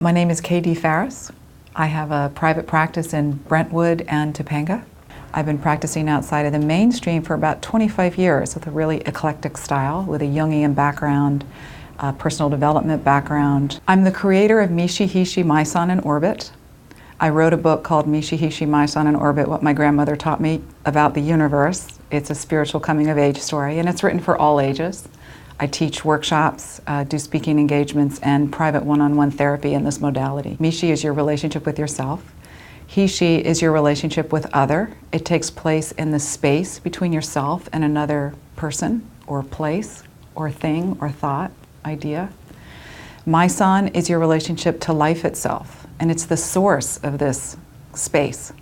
My name is K.D. Farris. I have a private practice in Brentwood and Topanga. I've been practicing outside of the mainstream for about 25 years with a really eclectic style, with a Jungian background, personal development background. I'm the creator of Mishi Hishi Maisan in Orbit. I wrote a book called Mishi Hishi Maisan in Orbit, What My Grandmother Taught Me About the Universe. It's a spiritual coming of age story, and it's written for all ages. I teach workshops, do speaking engagements, and private one-on-one therapy in this modality. Mishi is your relationship with yourself. Hishi is your relationship with other. It takes place in the space between yourself and another person, or place, or thing, or thought, idea. Maisan is your relationship to life itself, and it's the source of this space.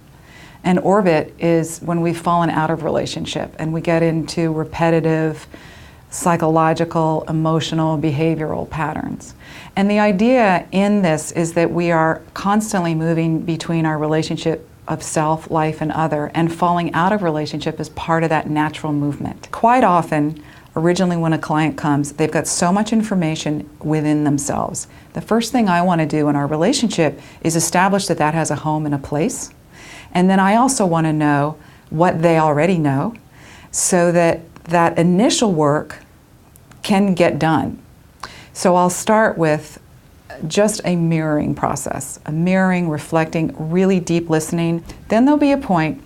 And orbit is when we've fallen out of relationship and we get into repetitive, psychological, emotional, behavioral patterns. And the idea in this is that we are constantly moving between our relationship of self, life, and other, and falling out of relationship is part of that natural movement. Quite often, originally when a client comes, they've got so much information within themselves. The first thing I want to do in our relationship is establish that that has a home and a place. And then I also want to know what they already know, so that that initial work can get done. So I'll start with just a mirroring process, a mirroring, reflecting, really deep listening. Then there'll be a point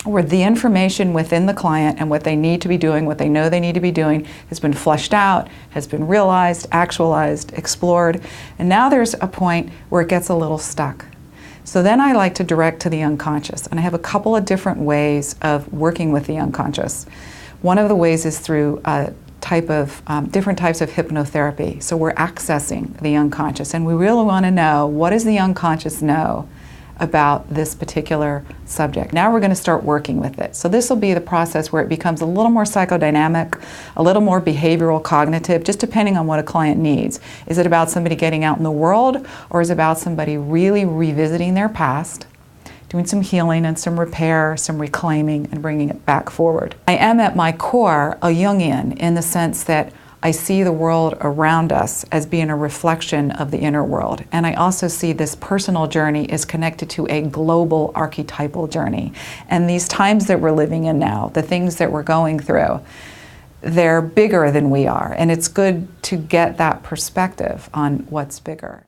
where the information within the client and what they need to be doing, what they know they need to be doing, has been fleshed out, has been realized, actualized, explored, and now there's a point where it gets a little stuck. So then I like to direct to the unconscious, and I have a couple of different ways of working with the unconscious. One of the ways is through different types of hypnotherapy. So we're accessing the unconscious, and we really want to know, what does the unconscious know about this particular subject? Now we're going to start working with it. So this will be the process where it becomes a little more psychodynamic, a little more behavioral cognitive, just depending on what a client needs. Is it about somebody getting out in the world, or is it about somebody really revisiting their past, doing some healing and some repair, some reclaiming, and bringing it back forward? I am at my core a Jungian, in the sense that I see the world around us as being a reflection of the inner world. And I also see this personal journey is connected to a global archetypal journey. And these times that we're living in now, the things that we're going through, they're bigger than we are. And it's good to get that perspective on what's bigger.